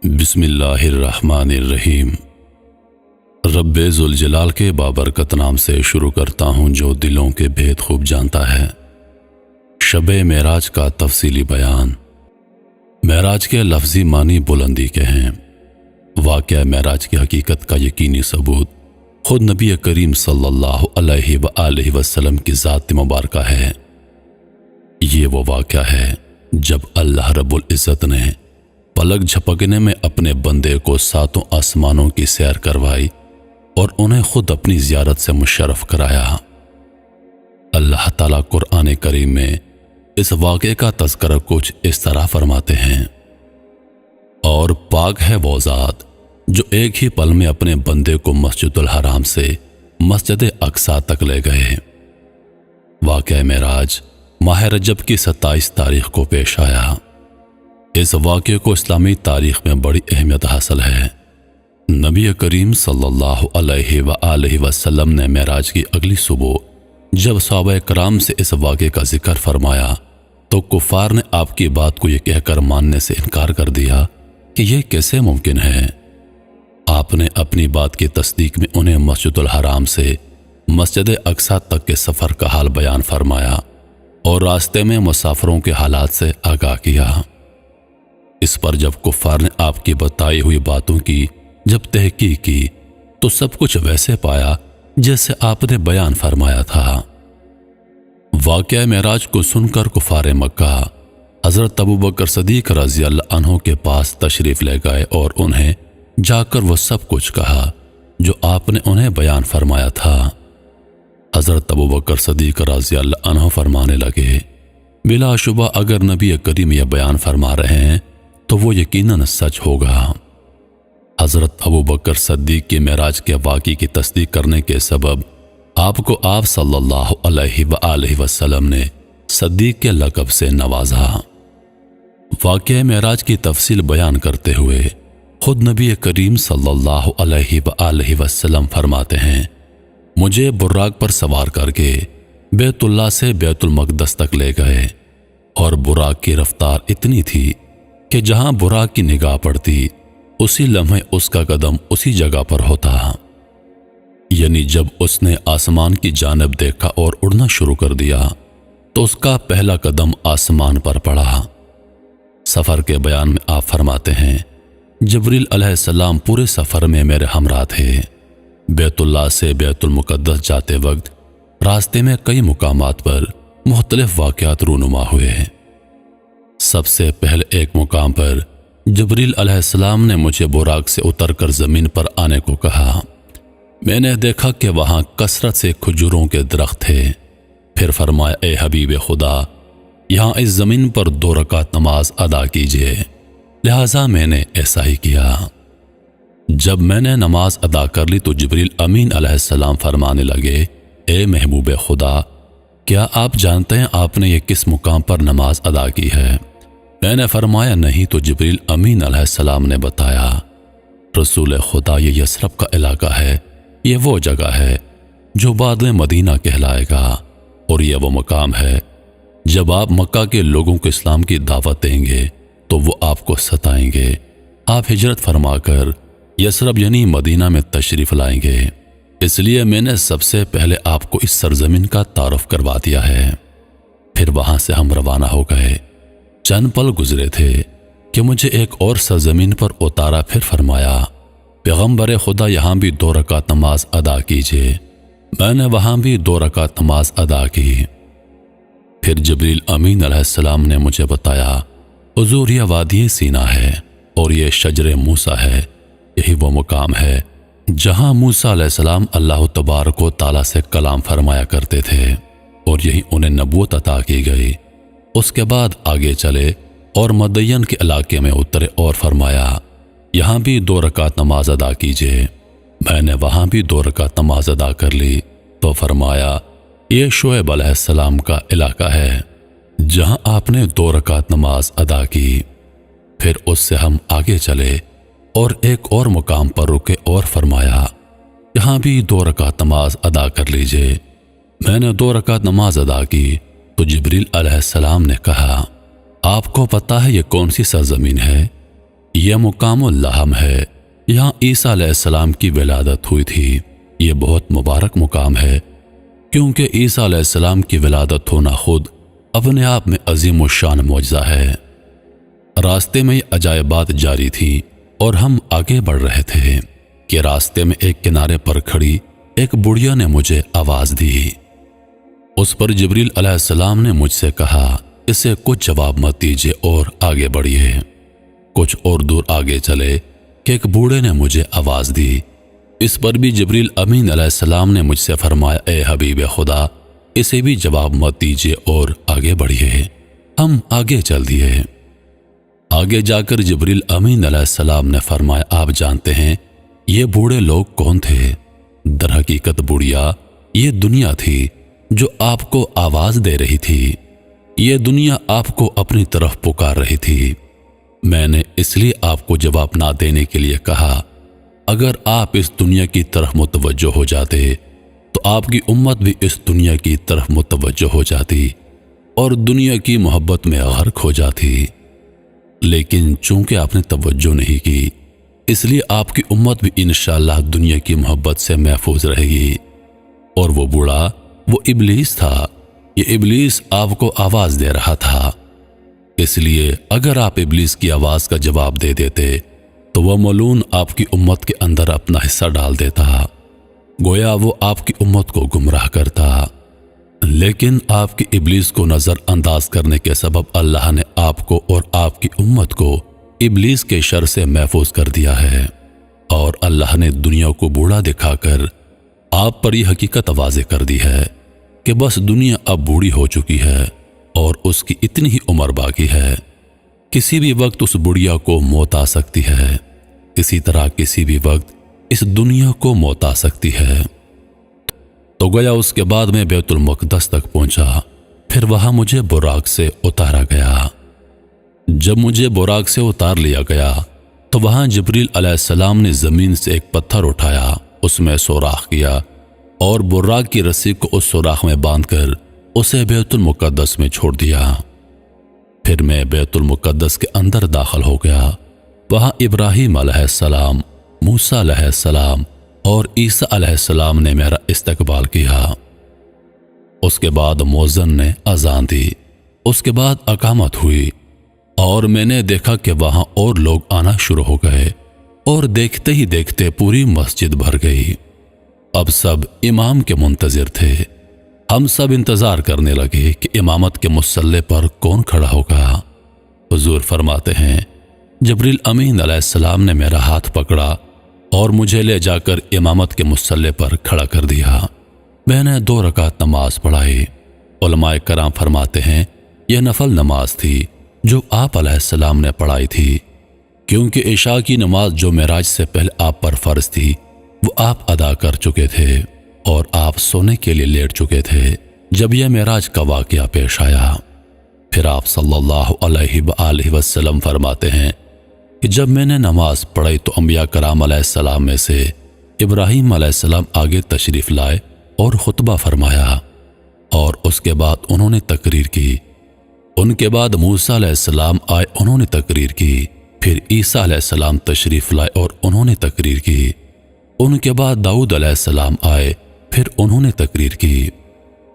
بسم اللہ الرحمن الرحیم۔ رب ذوالجلال کے بابرکت نام سے شروع کرتا ہوں جو دلوں کے بھید خوب جانتا ہے۔ شب معراج کا تفصیلی بیان۔ معراج کے لفظی معنی بلندی کے ہیں۔ واقعہ معراج کی حقیقت کا یقینی ثبوت خود نبی کریم صلی اللہ علیہ وآلہ وسلم کی ذات مبارکہ ہے۔ یہ وہ واقعہ ہے جب اللہ رب العزت نے پلک جھپکنے میں اپنے بندے کو ساتوں آسمانوں کی سیر کروائی اور انہیں خود اپنی زیارت سے مشرف کرایا۔ اللہ تعالیٰ قرآن کریم میں اس واقعے کا تذکرہ کچھ اس طرح فرماتے ہیں، اور پاک ہے وہ ذات جو ایک ہی پل میں اپنے بندے کو مسجد الحرام سے مسجد اقصی تک لے گئے۔ واقعہ معراج ماہ رجب کی 27 تاریخ کو پیش آیا۔ اس واقعے کو اسلامی تاریخ میں بڑی اہمیت حاصل ہے۔ نبی کریم صلی اللہ علیہ وآلہ وسلم نے معراج کی اگلی صبح جب صحابہ کرام سے اس واقعے کا ذکر فرمایا تو کفار نے آپ کی بات کو یہ کہہ کر ماننے سے انکار کر دیا کہ یہ کیسے ممکن ہے۔ آپ نے اپنی بات کی تصدیق میں انہیں مسجد الحرام سے مسجد اقصی تک کے سفر کا حال بیان فرمایا اور راستے میں مسافروں کے حالات سے آگاہ کیا۔ اس پر جب کفار نے آپ کی بتائی ہوئی باتوں کی جب تحقیق کی تو سب کچھ ویسے پایا جیسے آپ نے بیان فرمایا تھا۔ واقعہ معراج کو سن کر کفار مکہ حضرت ابوبکر صدیق رضی اللہ عنہ کے پاس تشریف لے گئے اور انہیں جا کر وہ سب کچھ کہا جو آپ نے انہیں بیان فرمایا تھا۔ حضرت ابوبکر صدیق رضی اللہ عنہ فرمانے لگے، بلا شبہ اگر نبی کریم یہ بیان فرما رہے ہیں تو وہ یقیناً سچ ہوگا۔ حضرت ابوبکر صدیق کے معراج کے واقعے کی تصدیق کرنے کے سبب آپ کو آپ صلی اللہ علیہ وآلہ وسلم نے صدیق کے لقب سے نوازا۔ واقعہ معراج کی تفصیل بیان کرتے ہوئے خود نبی کریم صلی اللہ علیہ وآلہ وسلم فرماتے ہیں، مجھے براق پر سوار کر کے بیت اللہ سے بیت المقدس تک لے گئے، اور براق کی رفتار اتنی تھی کہ جہاں براق کی نگاہ پڑتی اسی لمحے اس کا قدم اسی جگہ پر ہوتا۔ یعنی جب اس نے آسمان کی جانب دیکھا اور اڑنا شروع کر دیا تو اس کا پہلا قدم آسمان پر پڑا۔ سفر کے بیان میں آپ فرماتے ہیں، جبریل علیہ السلام پورے سفر میں میرے ہمراہ تھے۔ بیت اللہ سے بیت المقدس جاتے وقت راستے میں کئی مقامات پر مختلف واقعات رونما ہوئے۔ سب سے پہلے ایک مقام پر جبریل علیہ السلام نے مجھے براق سے اتر کر زمین پر آنے کو کہا۔ میں نے دیکھا کہ وہاں کثرت سے کھجوروں کے درخت تھے۔ پھر فرمایا، اے حبیب خدا، یہاں اس زمین پر 2 رکعت نماز ادا کیجیے۔ لہٰذا میں نے ایسا ہی کیا۔ جب میں نے نماز ادا کر لی تو جبریل امین علیہ السلام فرمانے لگے، اے محبوب خدا، کیا آپ جانتے ہیں آپ نے یہ کس مقام پر نماز ادا کی ہے؟ میں نے فرمایا نہیں، تو جبریل امین علیہ السلام نے بتایا، رسول خدا، یہ یثرب کا علاقہ ہے، یہ وہ جگہ ہے جو بعد میں مدینہ کہلائے گا، اور یہ وہ مقام ہے جب آپ مکہ کے لوگوں کو اسلام کی دعوت دیں گے تو وہ آپ کو ستائیں گے۔ آپ ہجرت فرما کر یثرب یعنی مدینہ میں تشریف لائیں گے، اس لیے میں نے سب سے پہلے آپ کو اس سرزمین کا تعارف کروا دیا ہے۔ پھر وہاں سے ہم روانہ ہو گئے۔ چند پل گزرے تھے کہ مجھے ایک اور سرزمین پر اتارا۔ پھر فرمایا، پیغمبر خدا، یہاں بھی 2 رکعت نماز ادا کیجیے۔ میں نے وہاں بھی 2 رکعت نماز ادا کی۔ پھر جبریل امین علیہ السلام نے مجھے بتایا، حضور، یہ وادی سینا ہے اور یہ شجر موسیٰ ہے، یہی وہ مقام ہے جہاں موسیٰ علیہ السلام اللہ تبارک و تعالیٰ سے کلام فرمایا کرتے تھے، اور یہی انہیں نبوت عطا کی گئی۔ اس کے بعد آگے چلے اور مدین کے علاقے میں اترے اور فرمایا، یہاں بھی 2 رکعت نماز ادا کیجیے۔ میں نے وہاں بھی 2 رکعت نماز ادا کر لی تو فرمایا، یہ شعیب علیہ السلام کا علاقہ ہے جہاں آپ نے 2 رکعت نماز ادا کی۔ پھر اس سے ہم آگے چلے اور ایک اور مقام پر رکے اور فرمایا، یہاں بھی 2 رکعت نماز ادا کر لیجیے۔ میں نے 2 رکعت نماز ادا کی تو جبریل علیہ السلام نے کہا، آپ کو پتہ ہے یہ کون سی سرزمین ہے؟ یہ مقام اللحم ہے، یہاں عیسیٰ علیہ السلام کی ولادت ہوئی تھی۔ یہ بہت مبارک مقام ہے کیونکہ عیسیٰ علیہ السلام کی ولادت ہونا خود اپنے آپ میں عظیم الشان معجزہ ہے۔ راستے میں یہ عجائبات جاری تھیں اور ہم آگے بڑھ رہے تھے کہ راستے میں ایک کنارے پر کھڑی ایک بڑھیا نے مجھے آواز دی۔ اس پر جبریل علیہ السلام نے مجھ سے کہا، اسے کچھ جواب مت دیجیے اور آگے بڑھیے۔ کچھ اور دور آگے چلے کہ ایک بوڑھے نے مجھے آواز دی۔ اس پر بھی جبریل امین علیہ السلام نے مجھ سے فرمایا، اے حبیب خدا، اسے بھی جواب مت دیجیے اور آگے بڑھیے۔ ہم آگے چل دیے۔ آگے جا کر جبریل امین علیہ السلام نے فرمایا، آپ جانتے ہیں یہ بوڑھے لوگ کون تھے؟ در حقیقت بڑھیا یہ دنیا تھی جو آپ کو آواز دے رہی تھی۔ یہ دنیا آپ کو اپنی طرف پکار رہی تھی۔ میں نے اس لیے آپ کو جواب نہ دینے کے لیے کہا، اگر آپ اس دنیا کی طرف متوجہ ہو جاتے تو آپ کی امت بھی اس دنیا کی طرف متوجہ ہو جاتی اور دنیا کی محبت میں غرق ہو جاتی، لیکن چونکہ آپ نے توجہ نہیں کی اس لیے آپ کی امت بھی انشاءاللہ دنیا کی محبت سے محفوظ رہے گی۔ اور وہ بوڑھا وہ ابلیس تھا۔ یہ ابلیس آپ کو آواز دے رہا تھا، اس لیے اگر آپ ابلیس کی آواز کا جواب دے دیتے تو وہ ملعون آپ کی امت کے اندر اپنا حصہ ڈال دیتا، گویا وہ آپ کی امت کو گمراہ کرتا۔ لیکن آپ کی ابلیس کو نظر انداز کرنے کے سبب اللہ نے آپ کو اور آپ کی امت کو ابلیس کے شر سے محفوظ کر دیا ہے، اور اللہ نے دنیا کو بوڑھا دکھا کر آپ پر یہ حقیقت واضح کر دی ہے کہ بس دنیا اب بوڑھی ہو چکی ہے اور اس کی اتنی ہی عمر باقی ہے۔ کسی بھی وقت اس بڑھیا کو موت آ سکتی ہے، اسی طرح کسی بھی وقت اس دنیا کو موت آ سکتی ہے۔ تو گیا اس کے بعد میں بیت المقدس تک پہنچا، پھر وہاں مجھے براق سے اتارا گیا۔ جب مجھے براق سے اتار لیا گیا تو وہاں جبریل علیہ السلام نے زمین سے ایک پتھر اٹھایا، اس میں سوراخ کیا اور براق کی رسی کو اس سوراخ میں باندھ کر اسے بیت المقدس میں چھوڑ دیا۔ پھر میں بیت المقدس کے اندر داخل ہو گیا۔ وہاں ابراہیم علیہ السلام، موسیٰ علیہ السلام اور عیسیٰ علیہ السلام نے میرا استقبال کیا۔ اس کے بعد مؤذن نے اذان دی، اس کے بعد اقامت ہوئی اور میں نے دیکھا کہ وہاں اور لوگ آنا شروع ہو گئے اور دیکھتے ہی دیکھتے پوری مسجد بھر گئی۔ اب سب امام کے منتظر تھے۔ ہم سب انتظار کرنے لگے کہ امامت کے مصلی پر کون کھڑا ہوگا۔ حضور فرماتے ہیں، جبریل امین علیہ السلام نے میرا ہاتھ پکڑا اور مجھے لے جا کر امامت کے مصلی پر کھڑا کر دیا۔ میں نے 2 رکعت نماز پڑھائی۔ علماء کرام فرماتے ہیں یہ نفل نماز تھی جو آپ علیہ السلام نے پڑھائی تھی، کیونکہ عشاء کی نماز جو معراج سے پہلے آپ پر فرض تھی وہ آپ ادا کر چکے تھے اور آپ سونے کے لیے لیٹ چکے تھے جب یہ معراج کا واقعہ پیش آیا۔ پھر آپ صلی اللہ علیہ وآلہ وسلم فرماتے ہیں کہ جب میں نے نماز پڑھی تو انبیاء کرام علیہ السلام میں سے ابراہیم علیہ السلام آگے تشریف لائے اور خطبہ فرمایا، اور اس کے بعد انہوں نے تقریر کی۔ ان کے بعد موسیٰ علیہ السلام آئے، انہوں نے تقریر کی۔ پھر عیسیٰ علیہ السلام تشریف لائے اور انہوں نے تقریر کی۔ ان کے بعد داؤد علیہ السلام آئے، پھر انہوں نے تقریر کی۔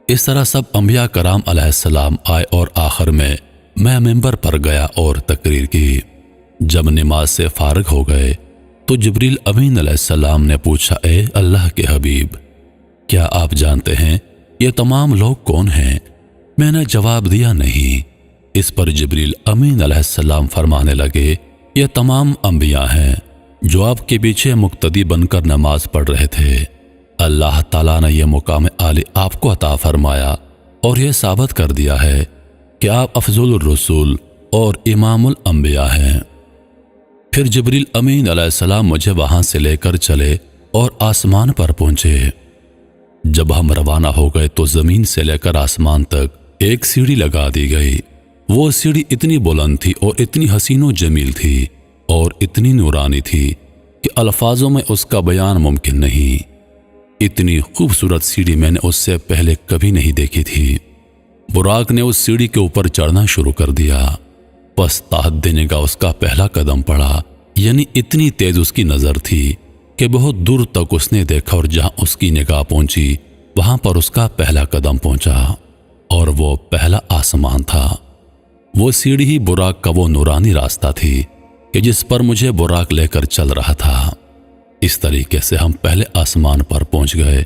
اس طرح سب انبیاء کرام علیہ السلام آئے اور آخر میں ممبر پر گیا اور تقریر کی۔ جب نماز سے فارغ ہو گئے تو جبریل امین علیہ السلام نے پوچھا، اے اللہ کے حبیب، کیا آپ جانتے ہیں یہ تمام لوگ کون ہیں؟ میں نے جواب دیا نہیں۔ اس پر جبریل امین علیہ السلام فرمانے لگے، یہ تمام انبیاء ہیں جو آپ کے پیچھے مقتدی بن کر نماز پڑھ رہے تھے۔ اللہ تعالیٰ نے یہ مقام عالی آپ کو عطا فرمایا اور یہ ثابت کر دیا ہے کہ آپ افضل الرسول اور امام الانبیاء ہیں۔ پھر جبریل امین علیہ السلام مجھے وہاں سے لے کر چلے اور آسمان پر پہنچے۔ جب ہم روانہ ہو گئے تو زمین سے لے کر آسمان تک ایک سیڑھی لگا دی گئی۔ وہ سیڑھی اتنی بلند تھی اور اتنی حسین و جمیل تھی اور اتنی نورانی تھی کہ الفاظوں میں اس کا بیان ممکن نہیں۔ اتنی خوبصورت سیڑھی میں نے اس سے پہلے کبھی نہیں دیکھی تھی۔ براق نے اس سیڑھی کے اوپر چڑھنا شروع کر دیا۔ پس تاحت دینے کا اس کا پہلا قدم پڑا، یعنی اتنی تیز اس کی نظر تھی کہ بہت دور تک اس نے دیکھا، اور جہاں اس کی نگاہ پہنچی وہاں پر اس کا پہلا قدم پہنچا، اور وہ پہلا آسمان تھا۔ وہ سیڑھی ہی براق کا وہ نورانی راستہ تھی کہ جس پر مجھے براق لے کر چل رہا تھا۔ اس طریقے سے ہم پہلے آسمان پر پہنچ گئے،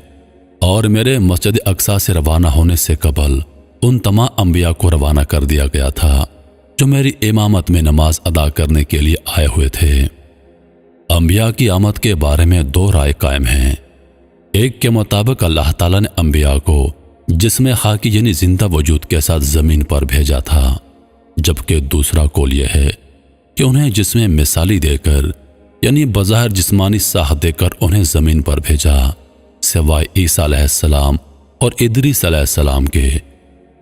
اور میرے مسجد اقصی سے روانہ ہونے سے قبل ان تمام انبیاء کو روانہ کر دیا گیا تھا جو میری امامت میں نماز ادا کرنے کے لیے آئے ہوئے تھے۔ انبیاء کی آمد کے بارے میں دو رائے قائم ہیں۔ ایک کے مطابق اللہ تعالیٰ نے انبیاء کو جسم خاکی یعنی زندہ وجود کے ساتھ زمین پر بھیجا تھا، جبکہ دوسرا قول یہ ہے کہ انہیں جسم مثالی دے کر یعنی بظاہر جسمانی ساخت دے کر انہیں زمین پر بھیجا، سوائے عیسیٰ علیہ السلام اور ادریس علیہ السلام کے،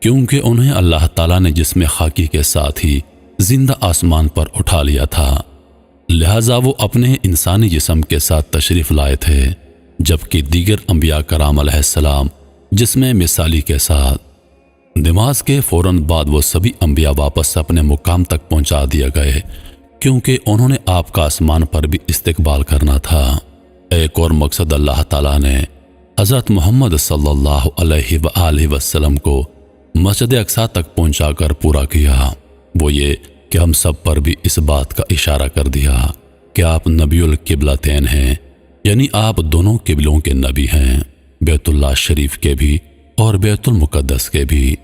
کیونکہ انہیں اللہ تعالیٰ نے جسم خاکی کے ساتھ ہی زندہ آسمان پر اٹھا لیا تھا، لہذا وہ اپنے انسانی جسم کے ساتھ تشریف لائے تھے، جبکہ دیگر انبیاء کرام علیہ السلام جسم مثالی کے ساتھ۔ نماز کے فوراً بعد وہ سبھی انبیاء واپس اپنے مقام تک پہنچا دیے گئے، کیونکہ انہوں نے آپ کا آسمان پر بھی استقبال کرنا تھا۔ ایک اور مقصد اللہ تعالیٰ نے حضرت محمد صلی اللہ علیہ وآلہ وسلم کو مسجد اقصی تک پہنچا کر پورا کیا، وہ یہ کہ ہم سب پر بھی اس بات کا اشارہ کر دیا کہ آپ نبی القبلتین ہیں، یعنی آپ دونوں قبلوں کے نبی ہیں، بیت اللہ شریف کے بھی اور بیت المقدس کے بھی۔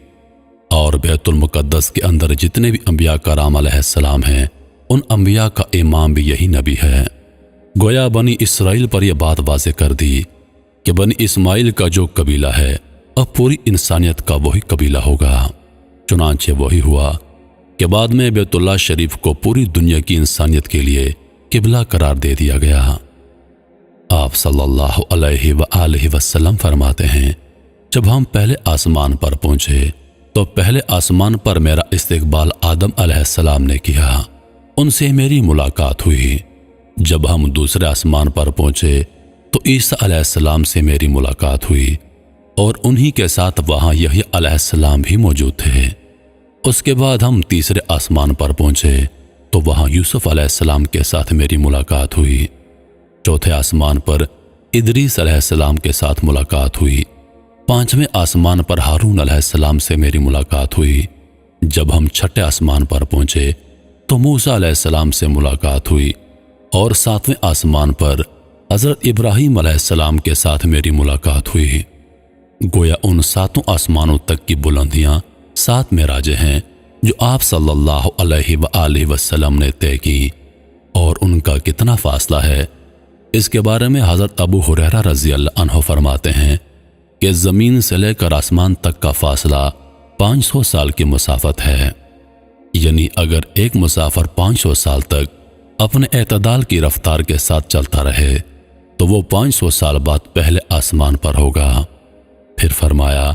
اور بیت المقدس کے اندر جتنے بھی انبیاء کرام علیہ السلام ہیں، ان انبیاء کا امام بھی یہی نبی ہے۔ گویا بنی اسرائیل پر یہ بات واضح کر دی کہ بنی اسماعیل کا جو قبیلہ ہے اب پوری انسانیت کا وہی قبیلہ ہوگا۔ چنانچہ وہی ہوا کہ بعد میں بیت اللہ شریف کو پوری دنیا کی انسانیت کے لیے قبلہ قرار دے دیا گیا۔ آپ صلی اللہ علیہ وآلہ وسلم فرماتے ہیں، جب ہم پہلے آسمان پر پہنچے تو پہلے آسمان پر میرا استقبال آدم علیہ السلام نے کیا، ان سے میری ملاقات ہوئی۔ جب ہم دوسرے آسمان پر پہنچے تو عیسیٰ علیہ السلام سے میری ملاقات ہوئی، اور انہی کے ساتھ وہاں یحییٰ علیہ السلام بھی موجود تھے۔ اس کے بعد ہم تیسرے آسمان پر پہنچے تو وہاں یوسف علیہ السلام کے ساتھ میری ملاقات ہوئی۔ چوتھے آسمان پر ادریس علیہ السلام کے ساتھ ملاقات ہوئی۔ پانچویں آسمان پر ہارون علیہ السلام سے میری ملاقات ہوئی۔ جب ہم چھٹے آسمان پر پہنچے تو موسیٰ علیہ السلام سے ملاقات ہوئی، اور ساتویں آسمان پر حضرت ابراہیم علیہ السلام کے ساتھ میری ملاقات ہوئی۔ گویا ان ساتوں آسمانوں تک کی بلندیاں 7 معراجیں ہیں جو آپ صلی اللہ علیہ وآلہ وسلم نے طے کی، اور ان کا کتنا فاصلہ ہے اس کے بارے میں حضرت ابو ہریرہ رضی اللہ عنہ فرماتے ہیں کہ زمین سے لے کر آسمان تک کا فاصلہ 500 سال کی مسافت ہے، یعنی اگر ایک مسافر 500 سال تک اپنے اعتدال کی رفتار کے ساتھ چلتا رہے تو وہ 500 سال بعد پہلے آسمان پر ہوگا۔ پھر فرمایا،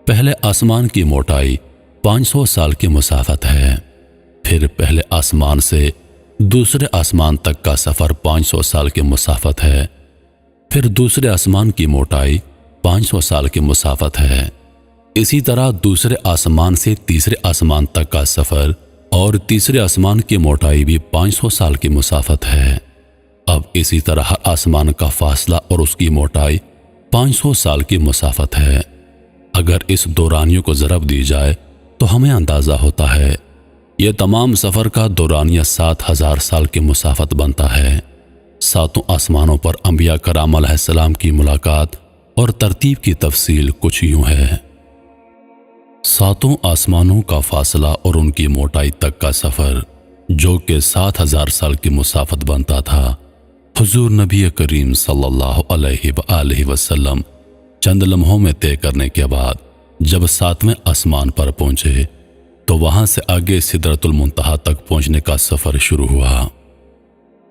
پہلے آسمان کی موٹائی 500 سال کی مسافت ہے، پھر پہلے آسمان سے دوسرے آسمان تک کا سفر 500 سال کی مسافت ہے، پھر دوسرے آسمان کی موٹائی 500 سال کی مسافت ہے، اسی طرح دوسرے آسمان سے تیسرے آسمان تک کا سفر اور تیسرے آسمان کی موٹائی بھی 500 سال کی مسافت ہے۔ اب اسی طرح ہر آسمان کا فاصلہ اور اس کی موٹائی 500 سال کی مسافت ہے۔ اگر اس دورانیوں کو ضرب دی جائے تو ہمیں اندازہ ہوتا ہے یہ تمام سفر کا دورانیہ 7000 سال کی مسافت بنتا ہے۔ ساتوں آسمانوں پر انبیاء کرام علیہ السلام کی ملاقات اور ترتیب کی تفصیل کچھ یوں ہے۔ ساتوں آسمانوں کا فاصلہ اور ان کی موٹائی تک کا سفر جو کہ 7000 سال کی مسافت بنتا تھا، حضور نبی کریم صلی اللہ علیہ وآلہ وسلم چند لمحوں میں طے کرنے کے بعد جب 7ویں آسمان پر پہنچے تو وہاں سے آگے سدرۃ المنتہا تک پہنچنے کا سفر شروع ہوا۔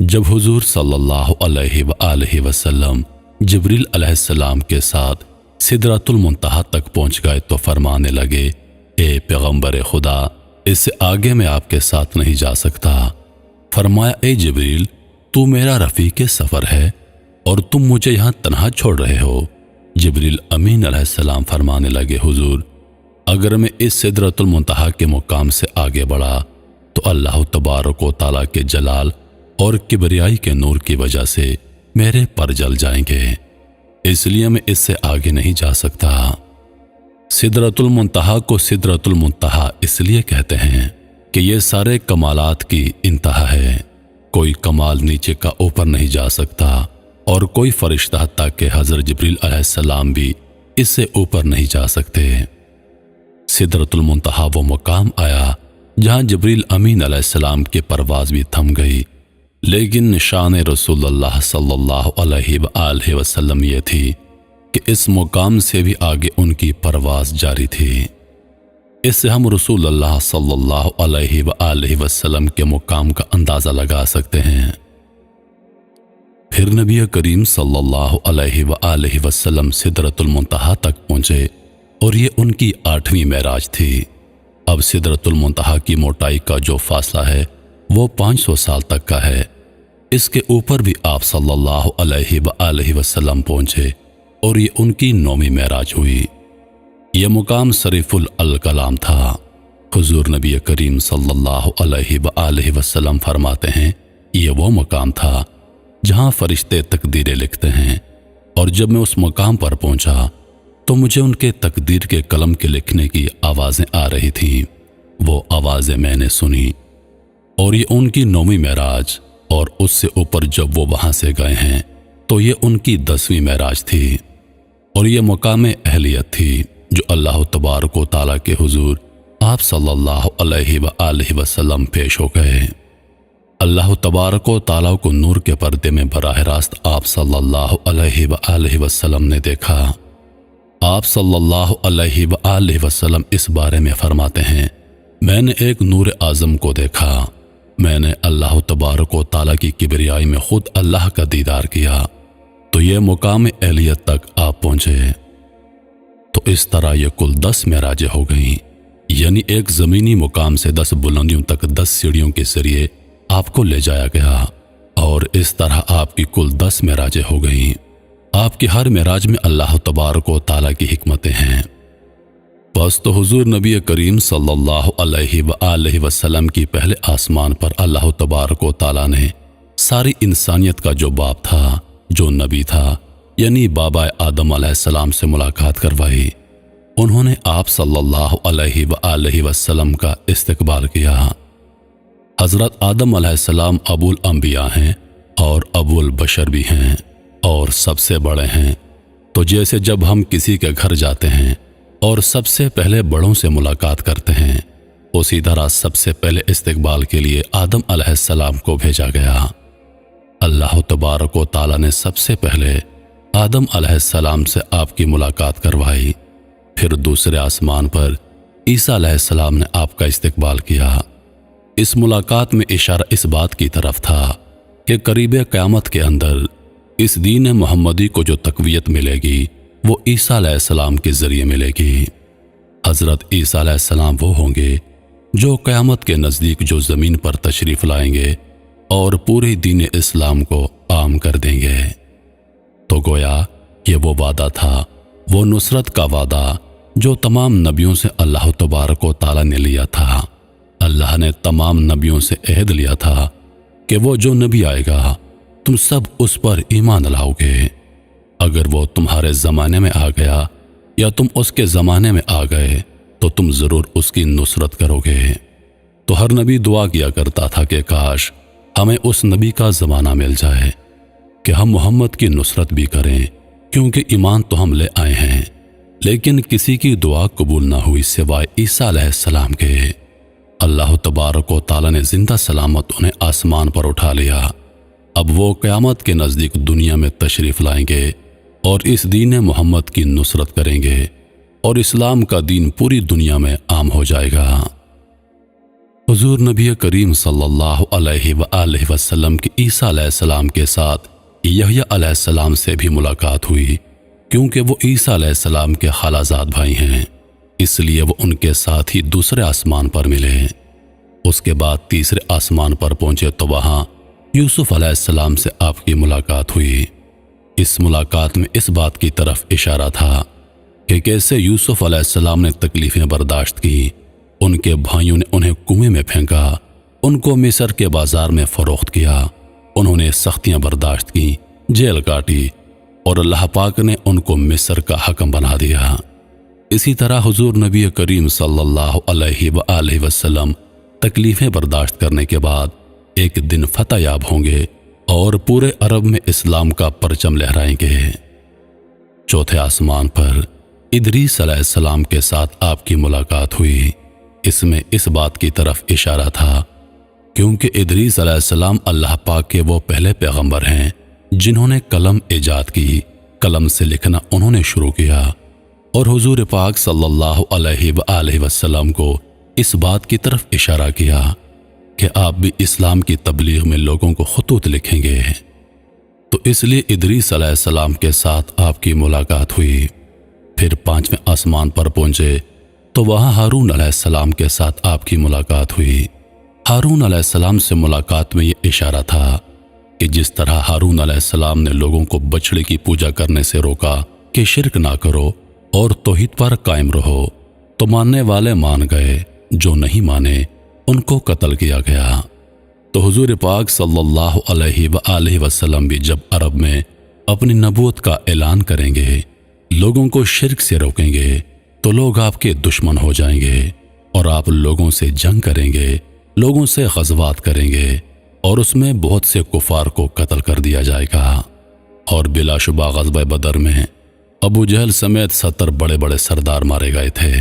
جب حضور صلی اللہ علیہ وآلہ وسلم جبریل علیہ السلام کے ساتھ سدرۃ المنتہا تک پہنچ گئے تو فرمانے لگے، اے پیغمبر خدا، اس سے آگے میں آپ کے ساتھ نہیں جا سکتا۔ فرمایا، اے جبریل، تو میرا رفیق سفر ہے اور تم مجھے یہاں تنہا چھوڑ رہے ہو۔ جبریل امین علیہ السلام فرمانے لگے، حضور، اگر میں اس سدرۃ المنتہا کے مقام سے آگے بڑھا تو تو اللہ تبارک و تعالیٰ کے جلال اور کبریائی کے نور کی وجہ سے میرے پر جل جائیں گے، اس لیے میں اس سے آگے نہیں جا سکتا۔ سدرۃ المنتہا کو سدرۃ المنتہا اس لیے کہتے ہیں کہ یہ سارے کمالات کی انتہا ہے، کوئی کمال نیچے کا اوپر نہیں جا سکتا، اور کوئی فرشتہ حتیٰ کہ حضرت جبریل علیہ السلام بھی اس سے اوپر نہیں جا سکتے۔ سدرۃ المنتہا وہ مقام آیا جہاں جبریل امین علیہ السلام کی پرواز بھی تھم گئی، لیکن شان رسول اللہ صلی اللہ علیہ وآلہ وسلم یہ تھی کہ اس مقام سے بھی آگے ان کی پرواز جاری تھی۔ اس سے ہم رسول اللہ صلی اللہ علیہ وآلہ وسلم کے مقام کا اندازہ لگا سکتے ہیں۔ پھر نبی کریم صلی اللہ علیہ وآلہ وسلم سدرۃ المنتہا تک پہنچے، اور یہ ان کی 8ویں معراج تھی۔ اب سدرۃ المنتہا کی موٹائی کا جو فاصلہ ہے وہ 500 سال تک کا ہے، اس کے اوپر بھی آپ صلی اللہ علیہ وآلہ وسلم پہنچے، اور یہ ان کی 9ویں معراج ہوئی۔ یہ مقام صریف الکلام تھا۔ حضور نبی کریم صلی اللہ علیہ وآلہ وسلم فرماتے ہیں، یہ وہ مقام تھا جہاں فرشتے تقدیریں لکھتے ہیں، اور جب میں اس مقام پر پہنچا تو مجھے ان کے تقدیر کے قلم کے لکھنے کی آوازیں آ رہی تھیں۔ وہ آوازیں میں نے سنی، اور یہ ان کی 9ویں معراج، اور اس سے اوپر جب وہ وہاں سے گئے ہیں تو یہ ان کی 10ویں معراج تھی، اور یہ مقام اہلیت تھی جو اللہ تبارک و تعالیٰ کے حضور آپ صلی اللہ علیہ وآلہ وسلم پیش ہو گئے۔ اللہ تبارک و تعالیٰ کو نور کے پردے میں براہ راست آپ صلی اللہ علیہ وآلہ وسلم نے دیکھا۔ آپ صلی اللہ علیہ وآلہ وسلم اس بارے میں فرماتے ہیں، میں نے ایک نور اعظم کو دیکھا، میں نے اللہ تبارک و تعالیٰ کی کبریائی میں خود اللہ کا دیدار کیا، تو یہ مقام اہلیت تک آپ پہنچے۔ تو اس طرح یہ کل 10 معراجیں ہو گئیں، یعنی ایک زمینی مقام سے 10 بلندیوں تک 10 سیڑھیوں کے ذریعے آپ کو لے جایا گیا، اور اس طرح آپ کی کل 10 معراجیں ہو گئیں۔ آپ کی ہر معراج میں اللہ تبارک و تعالیٰ کی حکمتیں ہیں۔ بس تو حضور نبی کریم صلی اللہ علیہ وآلہ وسلم کی پہلے آسمان پر اللہ تبارک و تعالیٰ نے ساری انسانیت کا جو باپ تھا، جو نبی تھا، یعنی بابا آدم علیہ السلام سے ملاقات کروائی۔ انہوں نے آپ صلی اللہ علیہ وآلہ وسلم کا استقبال کیا۔ حضرت آدم علیہ السلام ابو الانبیاء ہیں اور ابو البشر بھی ہیں، اور سب سے بڑے ہیں۔ تو جیسے جب ہم کسی کے گھر جاتے ہیں اور سب سے پہلے بڑوں سے ملاقات کرتے ہیں، اسی طرح سب سے پہلے استقبال کے لیے آدم علیہ السلام کو بھیجا گیا۔ اللہ تبارک و تعالیٰ نے سب سے پہلے آدم علیہ السلام سے آپ کی ملاقات کروائی، پھر دوسرے آسمان پر عیسیٰ علیہ السلام نے آپ کا استقبال کیا۔ اس ملاقات میں اشارہ اس بات کی طرف تھا کہ قریب قیامت کے اندر اس دین محمدی کو جو تقویت ملے گی وہ عیسیٰ علیہ السلام کے ذریعے ملے گی۔ حضرت عیسیٰ علیہ السلام وہ ہوں گے جو قیامت کے نزدیک جو زمین پر تشریف لائیں گے اور پورے دین اسلام کو عام کر دیں گے۔ تو گویا یہ وہ وعدہ تھا، وہ نصرت کا وعدہ جو تمام نبیوں سے اللہ تبارک و تعالیٰ نے لیا تھا۔ اللہ نے تمام نبیوں سے عہد لیا تھا کہ وہ جو نبی آئے گا تم سب اس پر ایمان لاؤ گے۔ اگر وہ تمہارے زمانے میں آ گیا یا تم اس کے زمانے میں آ گئے تو تم ضرور اس کی نصرت کرو گے۔ تو ہر نبی دعا کیا کرتا تھا کہ کاش ہمیں اس نبی کا زمانہ مل جائے کہ ہم محمد کی نصرت بھی کریں، کیونکہ ایمان تو ہم لے آئے ہیں۔ لیکن کسی کی دعا قبول نہ ہوئی سوائے عیسیٰ علیہ السلام کے۔ اللہ تبارک و تعالیٰ نے زندہ سلامت انہیں آسمان پر اٹھا لیا۔ اب وہ قیامت کے نزدیک دنیا میں تشریف لائیں گے اور اس دین محمد کی نصرت کریں گے، اور اسلام کا دین پوری دنیا میں عام ہو جائے گا۔ حضور نبی کریم صلی اللہ علیہ وآلہ وسلم کی عیسیٰ علیہ السلام کے ساتھ یحییٰ علیہ السلام سے بھی ملاقات ہوئی، کیونکہ وہ عیسیٰ علیہ السلام کے خالازاد بھائی ہیں، اس لیے وہ ان کے ساتھ ہی دوسرے آسمان پر ملے۔ اس کے بعد تیسرے آسمان پر پہنچے تو وہاں یوسف علیہ السلام سے آپ کی ملاقات ہوئی۔ اس ملاقات میں اس بات کی طرف اشارہ تھا کہ کیسے یوسف علیہ السلام نے تکلیفیں برداشت کی، ان کے بھائیوں نے انہیں کنویں میں پھینکا ان کو مصر کے بازار میں فروخت کیا۔ انہوں نے سختیاں برداشت کی، جیل کاٹی، اور اللہ پاک نے ان کو مصر کا حکم بنا دیا۔ اسی طرح حضور نبی کریم صلی اللہ علیہ وآلہ وسلم تکلیفیں برداشت کرنے کے بعد ایک دن فتح یاب ہوں گے اور پورے عرب میں اسلام کا پرچم لہرائیں گے۔ چوتھے آسمان پر ادریس علیہ السلام کے ساتھ آپ کی ملاقات ہوئی۔ اس میں اس بات کی طرف اشارہ تھا کیونکہ ادریس علیہ السلام اللہ پاک کے وہ پہلے پیغمبر ہیں جنہوں نے قلم ایجاد کی، قلم سے لکھنا انہوں نے شروع کیا، اور حضور پاک صلی اللہ علیہ وآلہ وسلم کو اس بات کی طرف اشارہ کیا کہ آپ بھی اسلام کی تبلیغ میں لوگوں کو خطوط لکھیں گے۔ تو اس لیے ادریس علیہ السلام کے ساتھ آپ کی ملاقات ہوئی۔ پھر پانچویں آسمان پر پہنچے تو وہاں ہارون علیہ السلام کے ساتھ آپ کی ملاقات ہوئی۔ ہارون علیہ السلام سے ملاقات میں یہ اشارہ تھا کہ جس طرح ہارون علیہ السلام نے لوگوں کو بچڑے کی پوجا کرنے سے روکا کہ شرک نہ کرو اور توحید پر قائم رہو، تو ماننے والے مان گئے، جو نہیں مانے ان کو قتل کیا گیا۔ تو حضور پاک صلی اللہ علیہ وآلہ وسلم بھی جب عرب میں اپنی نبوت کا اعلان کریں گے، لوگوں کو شرک سے روکیں گے، تو لوگ آپ کے دشمن ہو جائیں گے اور آپ لوگوں سے جنگ کریں گے، لوگوں سے غزوات کریں گے، اور اس میں بہت سے کفار کو قتل کر دیا جائے گا۔ اور بلا شبہ غزوہ بدر میں ابو جہل سمیت 70 بڑے بڑے سردار مارے گئے تھے،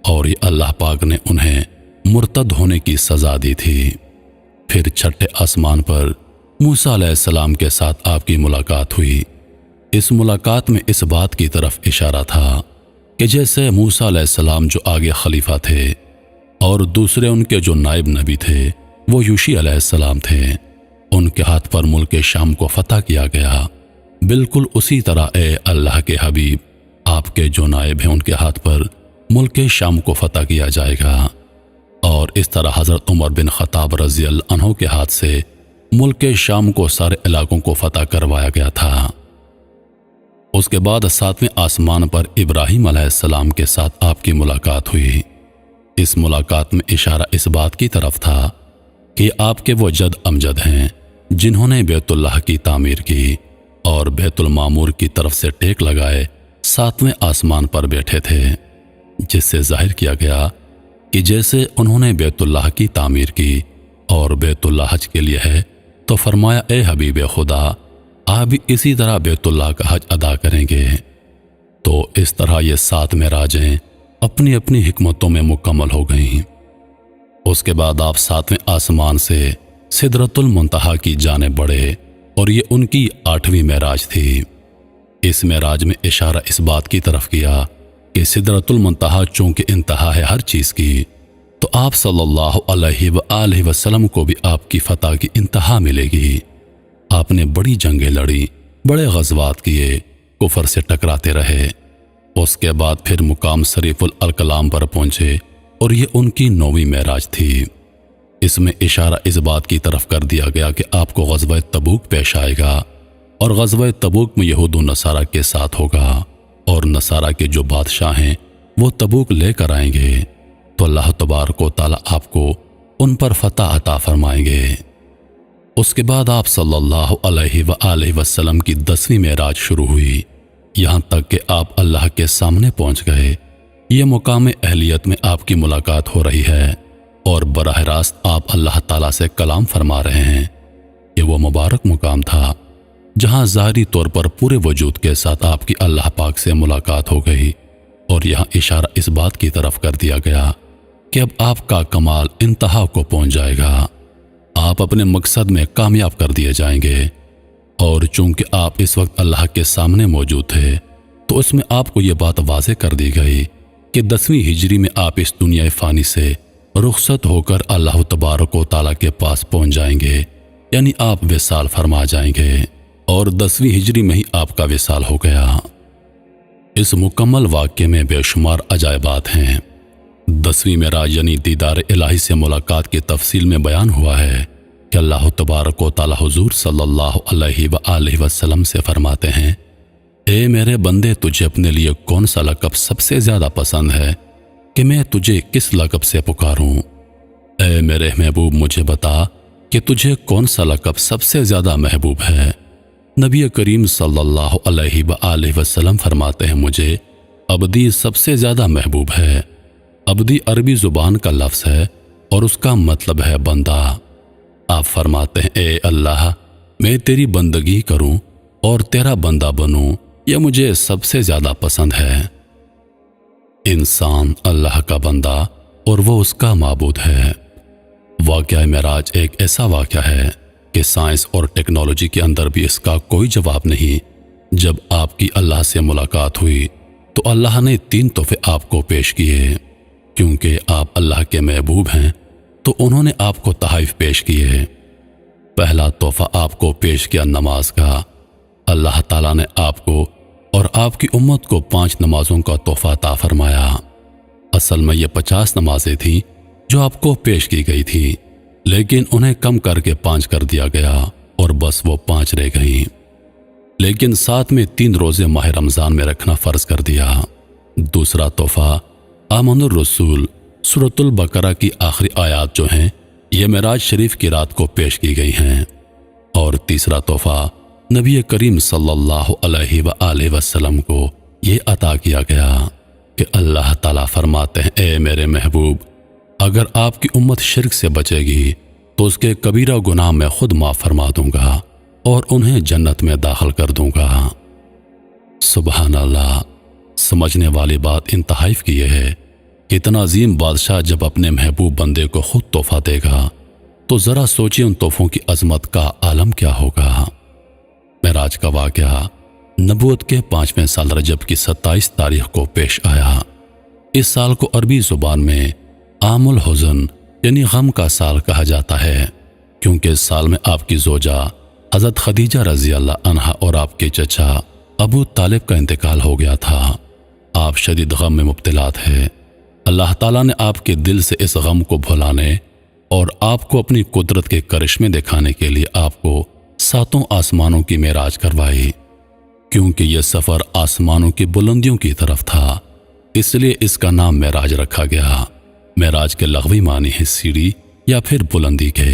اور یہ اللہ پاک نے انہیں مرتد ہونے کی سزا دی تھی۔ پھر چھٹے آسمان پر موسیٰ علیہ السلام کے ساتھ آپ کی ملاقات ہوئی۔ اس ملاقات میں اس بات کی طرف اشارہ تھا کہ جیسے موسیٰ علیہ السلام جو آگے خلیفہ تھے اور دوسرے ان کے جو نائب نبی تھے وہ یوشع علیہ السلام تھے، ان کے ہاتھ پر ملک شام کو فتح کیا گیا، بالکل اسی طرح اے اللہ کے حبیب آپ کے جو نائب ہیں ان کے ہاتھ پر ملک شام کو فتح کیا جائے گا۔ اور اس طرح حضرت عمر بن خطاب رضی اللہ عنہ کے ہاتھ سے ملک شام کو سارے علاقوں کو فتح کروایا گیا تھا۔ اس کے بعد ساتویں آسمان پر ابراہیم علیہ السلام کے ساتھ آپ کی ملاقات ہوئی۔ اس ملاقات میں اشارہ اس بات کی طرف تھا کہ آپ کے وہ جد امجد ہیں جنہوں نے بیت اللہ کی تعمیر کی اور بیت المعمور کی طرف سے ٹیک لگائے ساتویں آسمان پر بیٹھے تھے، جس سے ظاہر کیا گیا کہ جیسے انہوں نے بیت اللہ کی تعمیر کی اور بیت اللہ حج کے لیے ہے، تو فرمایا اے حبیب خدا آپ بھی اسی طرح بیت اللہ کا حج ادا کریں گے۔ تو اس طرح یہ 7 معراجیں اپنی اپنی حکمتوں میں مکمل ہو گئیں۔ اس کے بعد آپ 7ویں آسمان سے سدرۃ المنتہا کی جانب بڑھے، اور یہ ان کی 8ویں معراج تھی۔ اس معراج میں اشارہ اس بات کی طرف کیا کہ سدرۃ المنتہا چونکہ انتہا ہے ہر چیز کی، تو آپ صلی اللہ علیہ وآلہ وسلم کو بھی آپ کی فتح کی انتہا ملے گی۔ آپ نے بڑی جنگیں لڑی، بڑے غزوات کیے، کفر سے ٹکراتے رہے۔ اس کے بعد پھر مقام شریف الکلام پر پہنچے، اور یہ ان کی 9ویں معراج تھی۔ اس میں اشارہ اس بات کی طرف کر دیا گیا کہ آپ کو غزوہ تبوک پیش آئے گا، اور غزوہ تبوک میں یہود و نصارہ کے ساتھ ہوگا، اور نصارہ کے جو بادشاہ ہیں وہ تبوک لے کر آئیں گے، تو اللہ تبارک و تعالی آپ کو ان پر فتح عطا فرمائیں گے۔ اس کے بعد آپ صلی اللہ علیہ وآلہ وسلم کی 10ویں معراج شروع ہوئی، یہاں تک کہ آپ اللہ کے سامنے پہنچ گئے۔ یہ مقام اہلیت میں آپ کی ملاقات ہو رہی ہے، اور براہ راست آپ اللہ تعالیٰ سے کلام فرما رہے ہیں۔ یہ وہ مبارک مقام تھا جہاں ظاہری طور پر پورے وجود کے ساتھ آپ کی اللہ پاک سے ملاقات ہو گئی، اور یہاں اشارہ اس بات کی طرف کر دیا گیا کہ اب آپ کا کمال انتہا کو پہنچ جائے گا، آپ اپنے مقصد میں کامیاب کر دیے جائیں گے۔ اور چونکہ آپ اس وقت اللہ کے سامنے موجود تھے، تو اس میں آپ کو یہ بات واضح کر دی گئی کہ 10ویں ہجری میں آپ اس دنیا فانی سے رخصت ہو کر اللہ تبارک و تعالیٰ کے پاس پہنچ جائیں گے، یعنی آپ وصال فرما جائیں گے، اور 10ویں ہجری میں ہی آپ کا وصال ہو گیا۔ اس مکمل واقعے میں بے شمار عجائبات ہیں۔ 10ویں معراج یعنی دیدار الہی سے ملاقات کی تفصیل میں بیان ہوا ہے کہ اللہ تبارک و تعالی حضور صلی اللہ علیہ وآلہ وسلم سے فرماتے ہیں، اے میرے بندے تجھے اپنے لیے کون سا لقب سب سے زیادہ پسند ہے کہ میں تجھے کس لقب سے پکاروں؟ اے میرے محبوب مجھے بتا کہ تجھے کون سا لقب سب سے زیادہ محبوب ہے؟ نبی کریم صلی اللہ علیہ وآلہ وسلم فرماتے ہیں مجھے عبدی سب سے زیادہ محبوب ہے۔ عبدی عربی زبان کا لفظ ہے اور اس کا مطلب ہے بندہ۔ آپ فرماتے ہیں اے اللہ میں تیری بندگی کروں اور تیرا بندہ بنوں، یہ مجھے سب سے زیادہ پسند ہے۔ انسان اللہ کا بندہ اور وہ اس کا معبود ہے۔ واقعہ معراج ایک ایسا واقعہ ہے کہ سائنس اور ٹیکنالوجی کے اندر بھی اس کا کوئی جواب نہیں۔ جب آپ کی اللہ سے ملاقات ہوئی تو اللہ نے 3 تحفے آپ کو پیش کیے۔ کیونکہ آپ اللہ کے محبوب ہیں تو انہوں نے آپ کو تحائف پیش کیے۔ پہلا تحفہ آپ کو پیش کیا نماز کا۔ اللہ تعالیٰ نے آپ کو اور آپ کی امت کو 5 نمازوں کا تحفہ عطا فرمایا۔ اصل میں یہ 50 نمازیں تھیں جو آپ کو پیش کی گئی تھی، لیکن انہیں کم کر کے 5 کر دیا گیا اور بس وہ 5 رہ گئیں۔ لیکن ساتھ میں 3 روزے ماہ رمضان میں رکھنا فرض کر دیا۔ دوسرا تحفہ آمن الرسول سورۃ البقرہ کی آخری آیات جو ہیں یہ معراج شریف کی رات کو پیش کی گئی ہیں۔ اور تیسرا تحفہ نبی کریم صلی اللہ علیہ وآلہ وسلم کو یہ عطا کیا گیا کہ اللہ تعالیٰ فرماتے ہیں اے میرے محبوب اگر آپ کی امت شرک سے بچے گی تو اس کے کبیرہ گناہ میں خود معاف فرما دوں گا اور انہیں جنت میں داخل کر دوں گا۔ سبحان اللہ۔ سمجھنے والی بات انتہائف کی یہ ہے کہ اتنا عظیم بادشاہ جب اپنے محبوب بندے کو خود تحفہ دے گا تو ذرا سوچیں ان تحفوں کی عظمت کا عالم کیا ہوگا۔ معراج کا واقعہ نبوت کے 5ویں سال رجب کی 27 تاریخ کو پیش آیا۔ اس سال کو عربی زبان میں عام الحزن یعنی غم کا سال کہا جاتا ہے، کیونکہ اس سال میں آپ کی زوجہ حضرت خدیجہ رضی اللہ عنہا اور آپ کے چچا ابو طالب کا انتقال ہو گیا تھا۔ آپ شدید غم میں مبتلا تھے۔ اللہ تعالیٰ نے آپ کے دل سے اس غم کو بھلانے اور آپ کو اپنی قدرت کے کرشمے دکھانے کے لیے آپ کو 7 آسمانوں کی معراج کروائی۔ کیونکہ یہ سفر آسمانوں کی بلندیوں کی طرف تھا اس لیے اس کا نام معراج رکھا گیا۔ معراج کے لغوی معنی ہے سیڑھی یا پھر بلندی کے۔